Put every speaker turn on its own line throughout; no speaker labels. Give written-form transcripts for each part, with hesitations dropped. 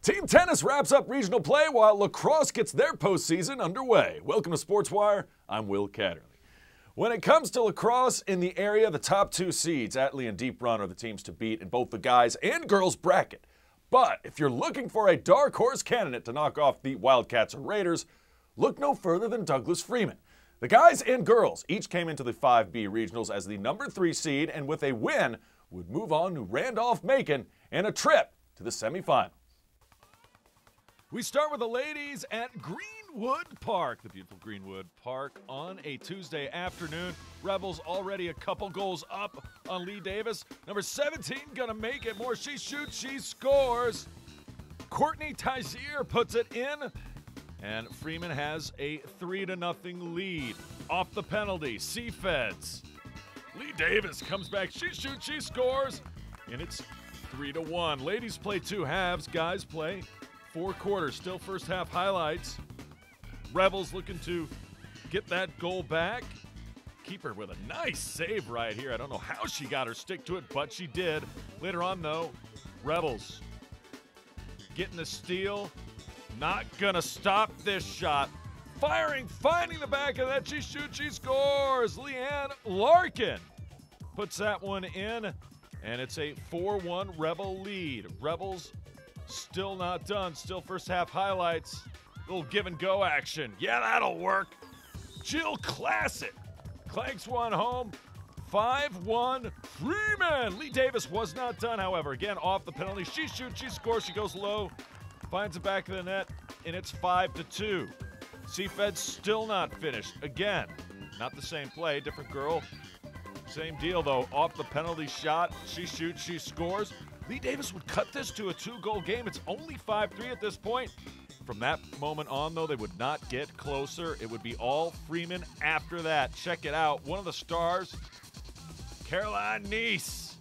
Team tennis wraps up regional play while lacrosse gets their postseason underway. Welcome to Sportswire. I'm Will Catterley. When it comes to lacrosse in the area, the top two seeds, Lee and Deep Run, are the teams to beat in both the guys and girls bracket. But if you're looking for a dark horse candidate to knock off the Wildcats or Raiders, look no further than Douglas Freeman. The guys and girls each came into the 5B regionals as the number 3 seed, and with a win would move on to Randolph-Macon and a trip to the semifinals. We start with the ladies at Greenwood Park, the beautiful Greenwood Park, on a Tuesday afternoon. Rebels already a couple goals up on Lee Davis. Number 17 gonna make it more. She shoots, she scores. Courtney Tizier puts it in, and Freeman has a 3-0 lead. Off the penalty, Seafeds. Lee Davis comes back, she shoots, she scores, and it's 3-1. Ladies play 2 halves, guys play 4 quarters. Still first half highlights. Rebels looking to get that goal back. Keeper with a nice save right here. I don't know how she got her stick to it, but she did. Later on, though, Rebels getting the steal. Not gonna stop this shot. Firing, finding the back of that. She shoots, she scores. Leanne Larkin puts that one in, and it's a 4-1 Rebel lead. Rebels still not done. Still first half highlights. Little give and go action. Yeah, that'll work. Jill Classic clanks one home. 5-1 Freeman. Lee Davis was not done, however. Again, off the penalty. She shoots, she scores, she goes low. Finds the back of the net, and it's 5-2. Seafed's still not finished. Again, not the same play, different girl. Same deal, though. Off the penalty shot. She shoots, she scores. Lee Davis would cut this to a 2-goal game. It's only 5-3 at this point. From that moment on, though, they would not get closer. It would be all Freeman after that. Check it out. One of the stars, Caroline Neese,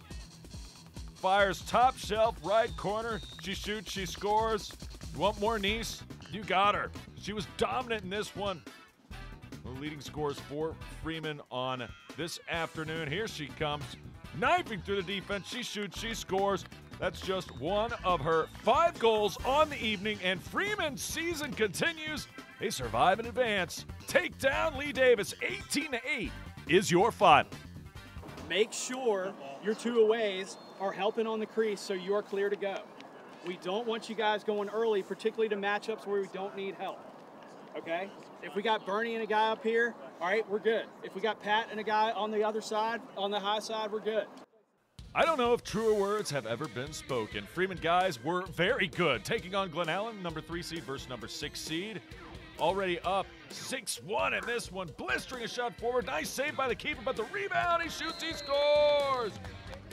fires top shelf right corner. She shoots, she scores. You want more Neese? You got her. She was dominant in this one. The leading scores for Freeman on this afternoon. Here she comes. Knifing through the defense, she shoots, she scores. That's just one of her 5 goals on the evening, and Freeman's season continues. They survive in advance. Take down Lee Davis, 18-8 is your final.
Make sure your 2 aways are helping on the crease so you're clear to go. We don't want you guys going early, particularly to matchups where we don't need help, okay? If we got Bernie and a guy up here, all right, we're good. If we got Pat and a guy on the other side, on the high side, we're good.
I don't know if truer words have ever been spoken. Freeman guys were very good, taking on Glen Allen, number 3 seed versus number 6 seed. Already up 6-1 in this one, blistering a shot forward. Nice save by the keeper, but the rebound, he shoots, he scores.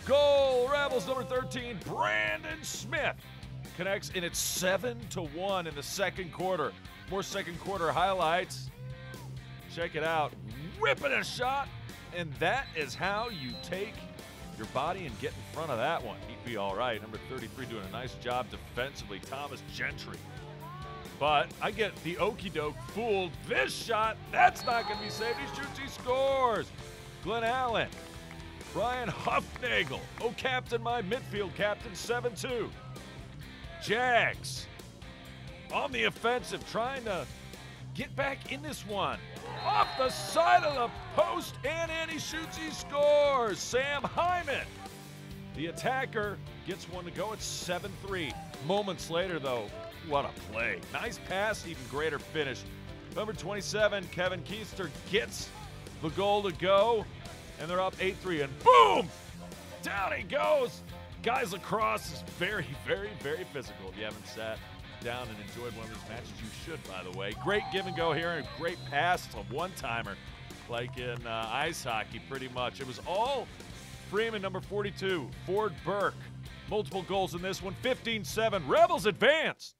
Goal, Rebels, number 13, Brandon Smith connects, and it's 7-1 in the second quarter. More second quarter highlights. Check it out. Whipping a shot, and that is how you take your body and get in front of that one. He'd be all right. Number 33 doing a nice job defensively, Thomas Gentry. But I get the okie doke fooled. This shot, that's not going to be saved. He shoots, he scores. Glen Allen, Brian Huffnagel. Oh, captain, my midfield captain, 7-2. Jags on the offensive, trying to get back in this one. Off the side of the post, and he shoots, he scores. Sam Hyman, the attacker, gets one to go. It's 7-3. Moments later, though, what a play. Nice pass, even greater finish. Number 27, Kevin Keister, gets the goal to go, and they're up 8-3, and boom! Down he goes. Guys, lacrosse is very, very, very physical. If you haven't sat down and enjoyed one of these matches, you should, by the way. Great give and go here, and great pass, a one-timer, like in ice hockey, pretty much. It was all Freeman, number 42, Ford Burke. Multiple goals in this one, 15-7. Rebels advance.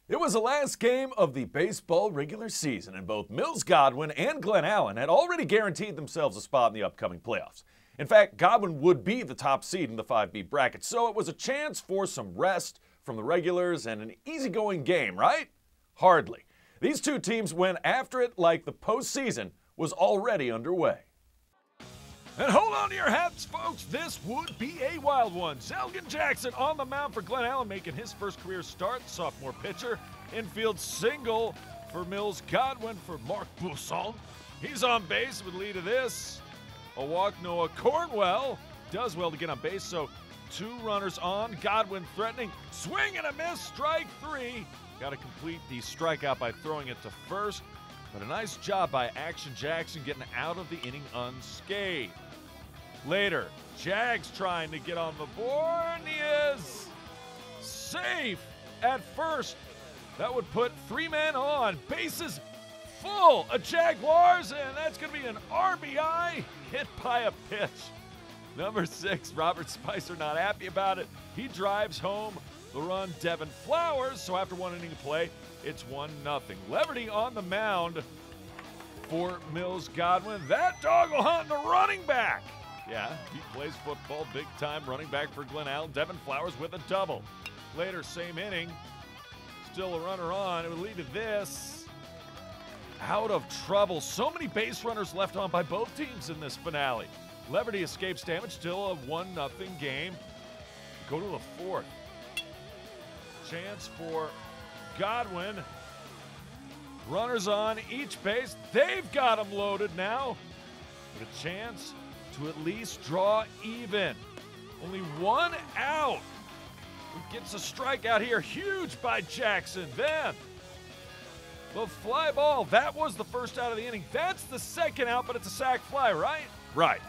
It was the last game of the baseball regular season, and both Mills Godwin and Glen Allen had already guaranteed themselves a spot in the upcoming playoffs. In fact, Godwin would be the top seed in the 5B bracket, so it was a chance for some rest from the regulars and an easygoing game, right? Hardly. These two teams went after it like the postseason was already underway. And hold on to your hats, folks. This would be a wild one. Zelgan Jackson on the mound for Glen Allen, making his first career start. Sophomore pitcher. Infield single for Mills. Godwin for Mark Bousson. He's on base with lead of this. A walk, Noah Cornwell does well to get on base, so 2 runners on. Godwin threatening. Swing and a miss. Strike 3. Got to complete the strikeout by throwing it to first. But a nice job by Action Jackson getting out of the inning unscathed. Later, Jags trying to get on the board, and he is safe at first. That would put 3 men on. Bases full of Jaguars, and that's going to be an RBI hit by a pitch. Number 6, Robert Spicer, not happy about it. He drives home the run, Devin Flowers. So after 1 inning of play, it's 1-0. Leverty on the mound for Mills. Godwin. That dog will hunt the running back. Yeah, he plays football big time. Running back for Glen Allen. Devin Flowers with a double. Later, same inning. Still a runner on. It would lead to this. Out of trouble. So many base runners left on by both teams in this finale. Leverty escapes damage. Still a 1-0 game. Go to the 4th. Chance for Godwin. Runners on each base. They've got them loaded now. With a chance to at least draw even. Only 1 out. Who gets a strikeout here? Huge by Jackson. Then the fly ball. That was the first out of the inning. That's the second out, but it's a sac fly, right? Right.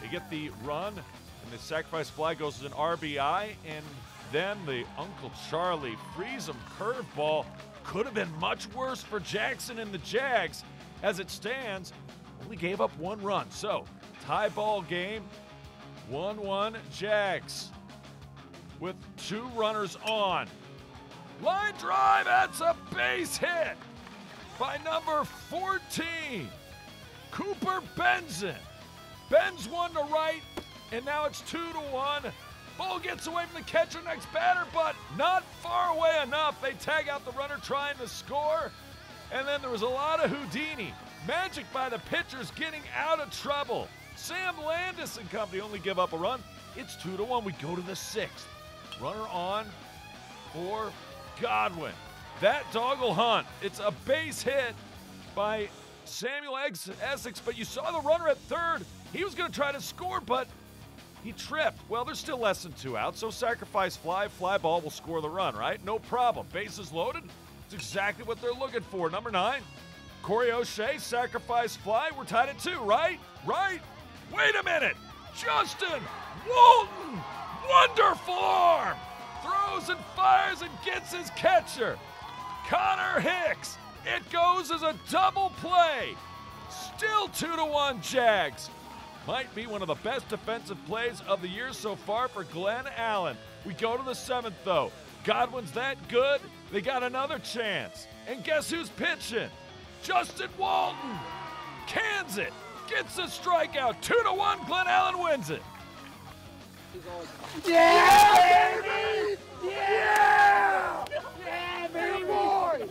They get the run, and the sacrifice fly goes as an RBI, and then the Uncle Charlie frees him curveball. Could have been much worse for Jackson and the Jags. As it stands, only gave up 1 run. So, tie ball game, 1-1 Jags with 2 runners on. Line drive, that's a base hit by number 14, Cooper Benson. Bends one to right, and now it's 2-1. Ball gets away from the catcher, next batter, but not far away enough. They tag out the runner trying to score, and then there was a lot of Houdini. Magic by the pitchers getting out of trouble. Sam Landis and company only give up a run. It's 2-1. We go to the 6th. Runner on for Godwin. That dog will hunt. It's a base hit by Samuel Essex, but you saw the runner at third. He was going to try to score, but he tripped. Well, there's still less than 2 outs, so sacrifice fly ball will score the run, right? No problem. Bases loaded. It's exactly what they're looking for. Number 9, Corey O'Shea, sacrifice fly. We're tied at 2, right? Right. Wait a minute. Justin Walton, wonderful arm. Throws and fires and gets his catcher. Connor Hicks. It goes as a double play. Still 2-1 Jags. Might be one of the best defensive plays of the year so far for Glen Allen. We go to the 7th, though. Godwin's that good, they got another chance. And guess who's pitching? Justin Walton. Cans it. Gets a strikeout. 2-1, Glen Allen wins it.
Yeah, baby! Yeah! Yeah, baby! Boy!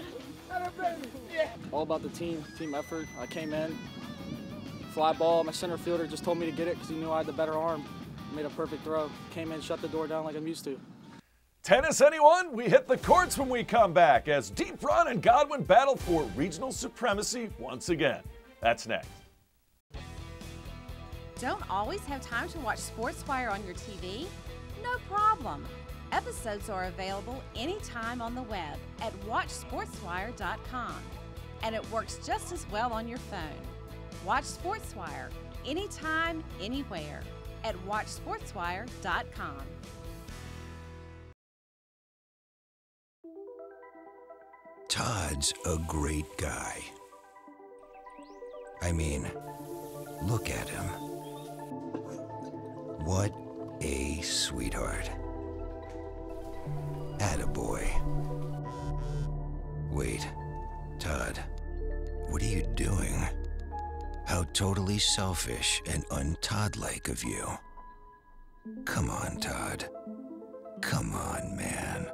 Yeah. All about the team effort. I came in, fly ball. My center fielder just told me to get it because he knew I had the better arm. Made a perfect throw. Came in, shut the door down like I'm used to.
Tennis, anyone? We hit the courts when we come back as Deep Run and Godwin battle for regional supremacy once again. That's next.
Don't always have time to watch SportsWire on your TV? No problem. Episodes are available anytime on the web at watchsportswire.com. And it works just as well on your phone. Watch SportsWire anytime, anywhere at watchsportswire.com.
Todd's a great guy. I mean, look at him. What a sweetheart. Attaboy. Wait, Todd, what are you doing? How totally selfish and un-Todd-like of you. Come on, Todd. Come on, man.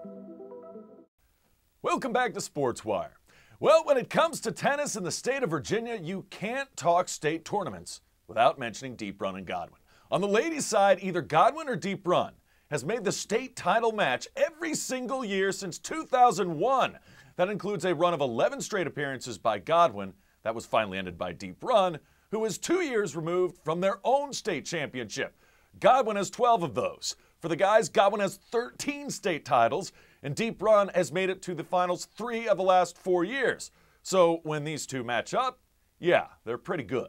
Welcome back to SportsWire. Well, when it comes to tennis in the state of Virginia, you can't talk state tournaments without mentioning Deep Run and Godwin. On the ladies' side, either Godwin or Deep Run has made the state title match every single year since 2001. That includes a run of 11 straight appearances by Godwin. That was finally ended by Deep Run, who is 2 years removed from their own state championship. Godwin has 12 of those. For the guys, Godwin has 13 state titles, and Deep Run has made it to the finals 3 of the last 4 years. So when these two match up, yeah, they're pretty good.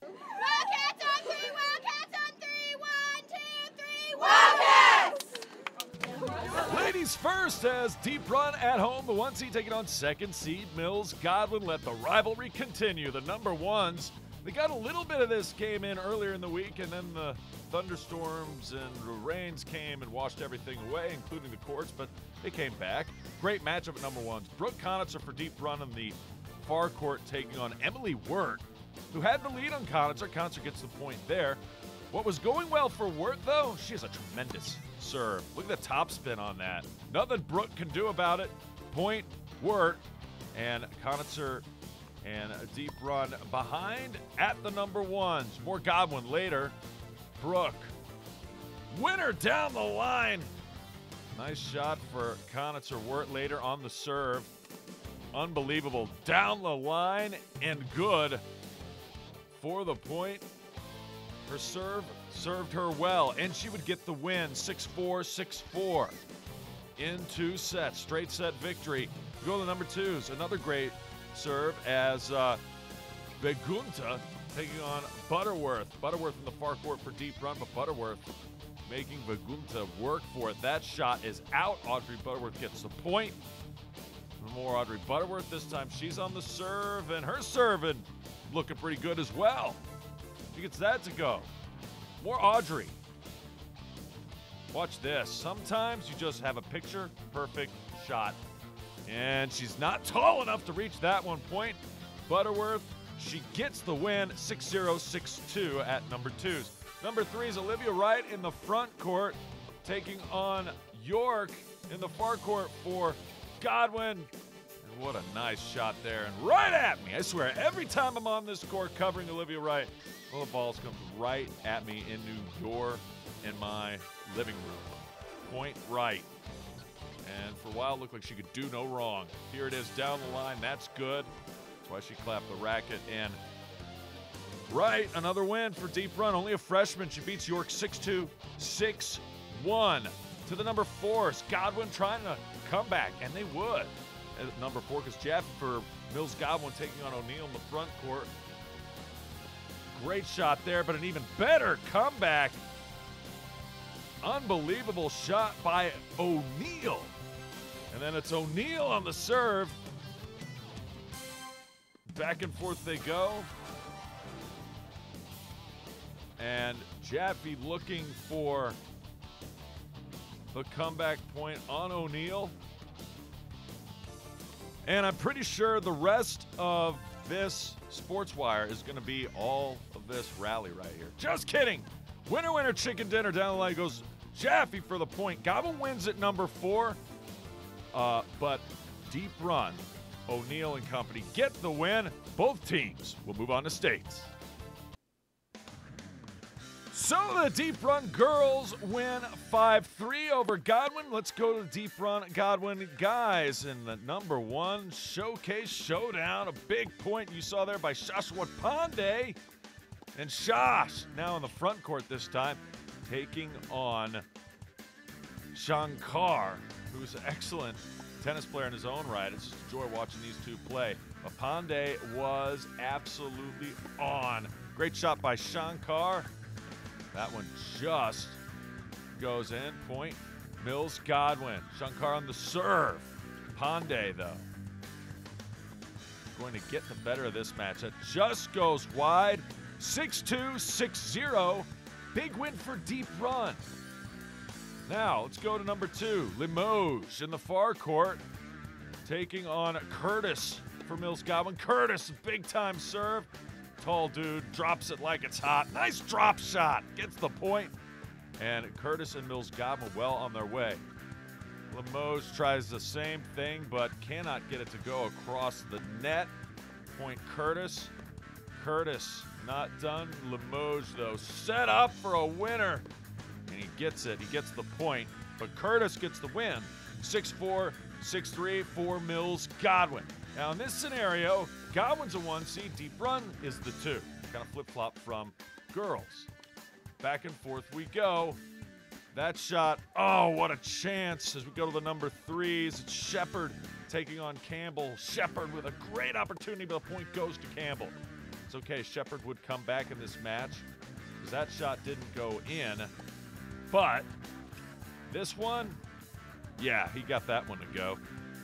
Wildcats on three, Wildcats on three, 1, 2, 3, Wildcats!
Ladies first as Deep Run at home, the 1 seed taking on 2nd seed Mills Godwin. Let the rivalry continue. The number ones, they got a little bit of this game in earlier in the week, and then the thunderstorms and the rains came and washed everything away, including the courts, but they came back. Great matchup at number ones. Brooke Conitzer for Deep Run in the far court taking on Emily Wirt, who had the lead on Conitzer. Conitzer gets the point there. What was going well for Wirt, though, she has a tremendous serve. Look at the topspin on that. Nothing Brooke can do about it. Point, Wirt, and Conitzer and Deep Run behind at the number ones. More Godwin later. Brooke, winner down the line. Nice shot for Conitzer. Wirt later on the serve. Unbelievable. Down the line and good for the point. Her serve served her well, and she would get the win. 6-4, 6-4 in 2 sets. Straight set victory. We go to the number twos. Another great serve as Begunta taking on Butterworth. Butterworth in the far court for Deep Run, but Butterworth making Begunta work for it. That shot is out. Audrey Butterworth gets the point. More Audrey Butterworth. This time she's on the serve, and her serving looking pretty good as well. She gets that to go. More Audrey. Watch this. Sometimes you just have a picture-perfect shot. And she's not tall enough to reach that one point. Butterworth, she gets the win. 6-0, 6-2 at number twos. Number three is Olivia Wright in the front court, taking on York in the far court for Godwin. And what a nice shot there. And right at me. I swear, every time I'm on this court covering Olivia Wright, well, the balls come right at me into your and my living room. Point right. And for a while, it looked like she could do no wrong. Here it is down the line. That's good. That's why she clapped the racket. And Wright, another win for Deep Run. Only a freshman. She beats York 6-2, 6-1. To the number fours, Godwin trying to come back, and they would. At number 4, because Jeff for Mills Godwin taking on O'Neill in the front court. Great shot there, but an even better comeback. Unbelievable shot by O'Neill. And then it's O'Neill on the serve. Back and forth they go. And Jaffe looking for the comeback point on O'Neill. And I'm pretty sure the rest of this SportsWire is going to be all of this rally right here. Just kidding. Winner, winner, chicken dinner. Down the line goes Jaffe for the point. Godwin wins at number 4. But Deep Run, O'Neill and company get the win. Both teams will move on to states. So the Deep Run girls win 5-3 over Godwin. Let's go to Deep Run Godwin guys in the number 1 showcase showdown. A big point you saw there by Shashwat Pandey. And Shash now in the front court this time, taking on Shankar, who's an excellent tennis player in his own right. It's just a joy watching these two play. But Pandey was absolutely on. Great shot by Shankar. That one just goes in. Point, Mills Godwin. Shankar on the serve. Pandey, though, going to get the better of this match. That just goes wide. 6-2, 6-0. Big win for Deep Run. Now, let's go to number 2. Limoges in the far court, taking on Curtis for Mills Godwin. Curtis, big-time serve. Tall dude, drops it like it's hot. Nice drop shot, gets the point. And Curtis and Mills Godwin well on their way. Limoges tries the same thing, but cannot get it to go across the net. Point Curtis. Curtis not done. Limoges, though, set up for a winner. And he gets it. He gets the point. But Curtis gets the win. 6-4, 6-3 for Mills Godwin. Now, in this scenario, Godwin's a 1 seed. Deep Run is the 2. Kind of flip-flop from girls. Back and forth we go. That shot, oh, what a chance. As we go to the number 3s, it's Shepard taking on Campbell. Shepard with a great opportunity, but the point goes to Campbell. It's okay, Shepard would come back in this match because that shot didn't go in. But this one, yeah, he got that one to go.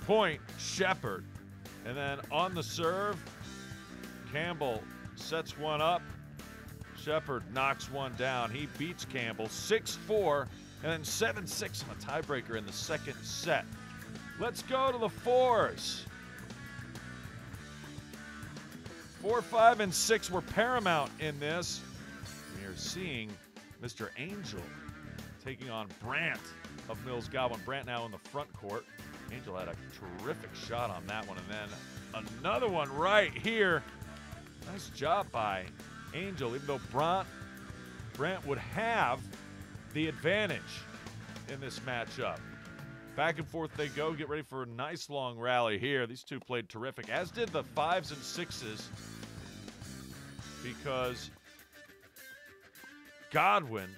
Point, Shepard. And then on the serve, Campbell sets one up. Shepard knocks one down. He beats Campbell 6-4 and then 7-6 on a tiebreaker in the second set. Let's go to the 4s. 4, 5, and 6 were paramount in this. We are seeing Mr. Angel taking on Brandt of Mills Godwin. Brandt now in the front court. Angel had a terrific shot on that one. And then another one right here. Nice job by Angel, even though Brandt would have the advantage in this matchup. Back and forth they go. Get ready for a nice long rally here. These two played terrific, as did the 5s and 6s, because Godwin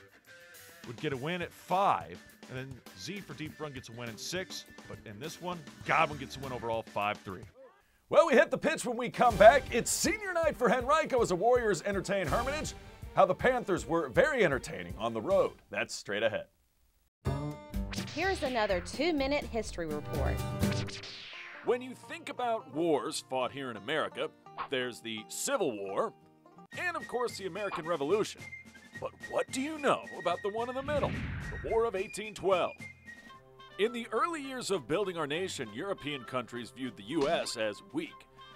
would get a win at 5, and then Z for Deep Run gets a win at 6. But in this one, Godwin gets a win overall 5-3. Well, we hit the pitch when we come back. It's senior night for Henrico as the Warriors entertain Hermitage. How the Panthers were very entertaining on the road. That's straight ahead.
Here's another 2-minute history report.
When you think about wars fought here in America, there's the Civil War and, of course, the American Revolution. But what do you know about the one in the middle, the War of 1812? In the early years of building our nation, European countries viewed the U.S. as weak.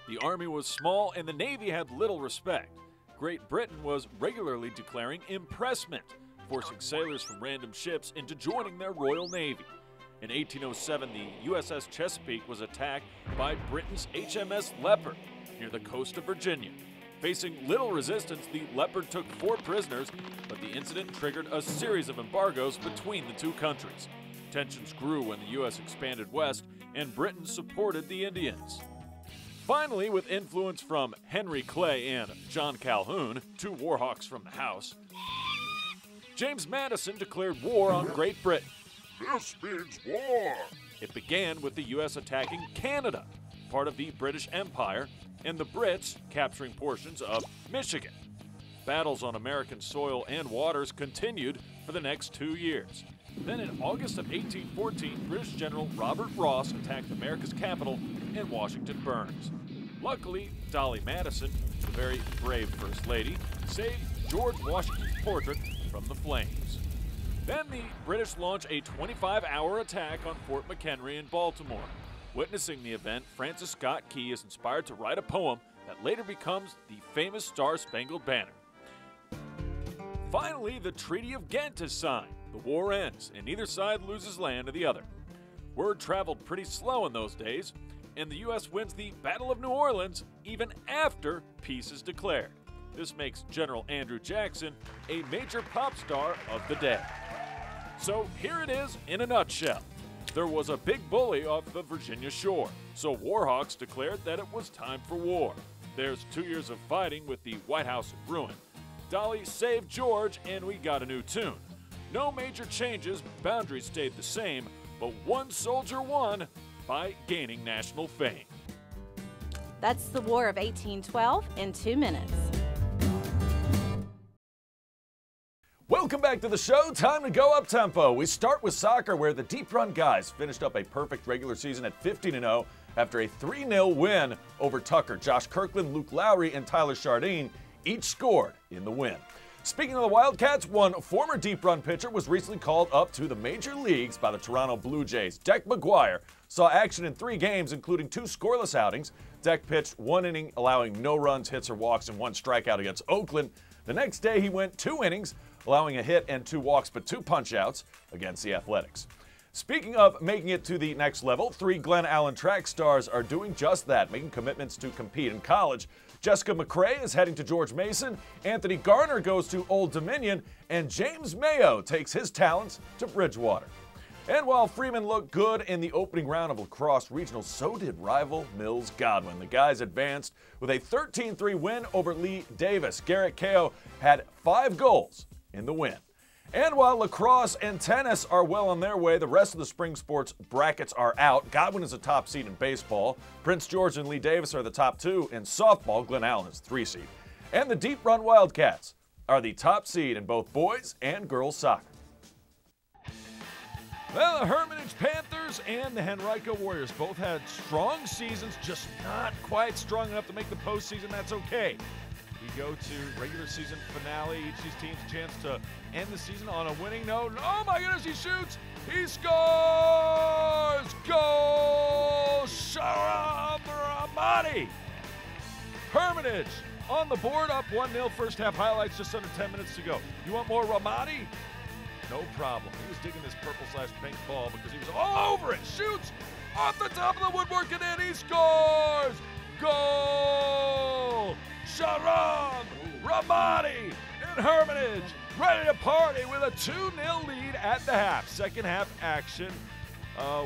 The Army was small and the Navy had little respect. Great Britain was regularly declaring impressment, forcing sailors from random ships into joining their Royal Navy. In 1807, the USS Chesapeake was attacked by Britain's HMS Leopard near the coast of Virginia. Facing little resistance, the Leopard took 4 prisoners, but the incident triggered a series of embargoes between the two countries. Tensions grew when the U.S. expanded west, and Britain supported the Indians. Finally, with influence from Henry Clay and John Calhoun, 2 warhawks from the House, James Madison declared war on Great Britain.
This means war!
It began with the U.S. attacking Canada, part of the British Empire, and the Brits capturing portions of Michigan. Battles on American soil and waters continued for the next 2 years. Then in August of 1814, British General Robert Ross attacked America's capital, and Washington burns. Luckily, Dolly Madison, the very brave First Lady, saved George Washington's portrait from the flames. Then the British launch a 25-hour attack on Fort McHenry in Baltimore. Witnessing the event, Francis Scott Key is inspired to write a poem that later becomes the famous Star-Spangled Banner. Finally, the Treaty of Ghent is signed. The war ends, and neither side loses land to the other. Word traveled pretty slow in those days, and the U.S. wins the Battle of New Orleans even after peace is declared. This makes General Andrew Jackson a major pop star of the day. So here it is in a nutshell. There was a big bully off the Virginia shore, so Warhawks declared that it was time for war. There's 2 years of fighting with the White House in ruin. Dolly saved George, and we got a new tune. No major changes, boundaries stayed the same, but one soldier won by gaining national fame.
That's the War of 1812 in 2 minutes.
Welcome back to the show. Time to go up tempo. We start with soccer, where the Deep Run guys finished up a perfect regular season at 15-0 after a 3-0 win over Tucker. Josh Kirkland, Luke Lowry, and Tyler Chardine each scored in the win. Speaking of the Wildcats, one former Deep Run pitcher was recently called up to the major leagues by the Toronto Blue Jays. Deck McGuire saw action in 3 games, including 2 scoreless outings. Deck pitched 1 inning, allowing no runs, hits, or walks, and 1 strikeout against Oakland. The next day, he went 2 innings, allowing a hit and 2 walks, but 2 punch-outs against the Athletics. Speaking of making it to the next level, 3 Glen Allen track stars are doing just that, making commitments to compete in college. Jessica McCrae is heading to George Mason, Anthony Garner goes to Old Dominion, and James Mayo takes his talents to Bridgewater. And while Freeman looked good in the opening round of lacrosse regionals, so did rival Mills Godwin. The guys advanced with a 13-3 win over Lee Davis. Garrett Kao had 5 goals in the win. And while lacrosse and tennis are well on their way, the rest of the spring sports brackets are out. Godwin is a top seed in baseball. Prince George and Lee Davis are the top 2 in softball. Glen Allen is 3 seed. And the Deep Run Wildcats are the top seed in both boys and girls soccer. Well, the Hermitage Panthers and the Henrico Warriors both had strong seasons, just not quite strong enough to make the postseason. That's okay. We go to regular season finale. Each of these teams a chance to end the season on a winning note. Oh my goodness, he shoots! He scores! Goal! Sharam Ramadi! Hermitage on the board, up 1-0. First half highlights, just under 10 minutes to go. You want more Ramadi? No problem. He was digging this purple/pink ball because he was all over it. Shoots off the top of the woodwork and in. He scores! Goal! Sharam Ramadi in Hermitage, ready to party with a 2-0 lead at the half. Second half action.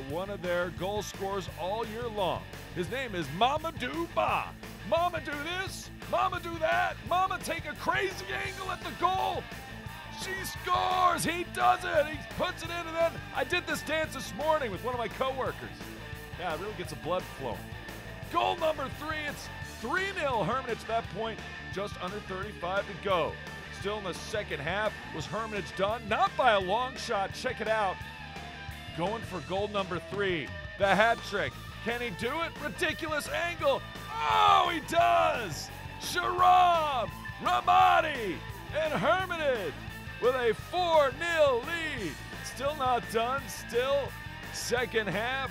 One of their goal scorers all year long. His name is Mamadou Ba. Mama do this, Mama do that, Mama take a crazy angle at the goal. She scores! He does it! He puts it in, and then I did this dance this morning with one of my coworkers. Yeah, it really gets the blood flowing. Goal number 3, it's 3-0 Hermitage at that point, just under 35 to go. Still in the second half, was Hermitage done? Not by a long shot, check it out. Going for goal number 3, the hat trick. Can he do it? Ridiculous angle. Oh, he does! Sharam Ramadi and Hermitage with a 4-0 lead. Still not done, still second half.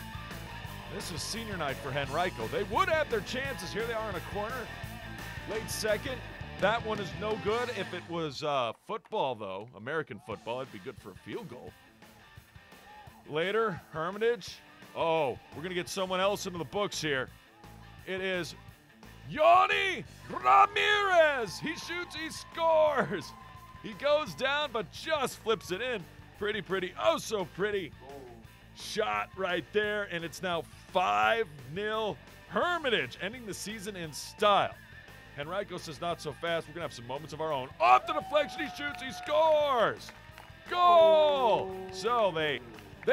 This was senior night for Henrico. They would have their chances. Here they are in a corner. Late second. That one is no good. If it was football, though, American football, it'd be good for a field goal. Later, Hermitage. Oh, we're going to get someone else into the books here. It is Yoni Ramirez. He shoots, he scores. He goes down, but just flips it in. Pretty, oh so pretty. Shot right there, and it's now 5-0 Hermitage, ending the season in style. Henrico says not so fast. We're going to have some moments of our own. Off the deflection, he shoots, he scores. Goal! So they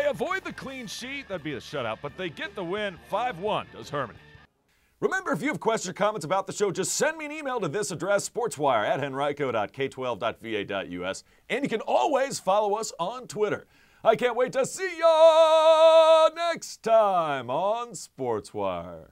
avoid the clean sheet. That'd be a shutout, but they get the win. 5-1 does Hermitage. Remember, if you have questions or comments about the show, just send me an email to this address, sportswire@henrico.k12.va.us. And you can always follow us on Twitter. I can't wait to see you next time on Sportswire.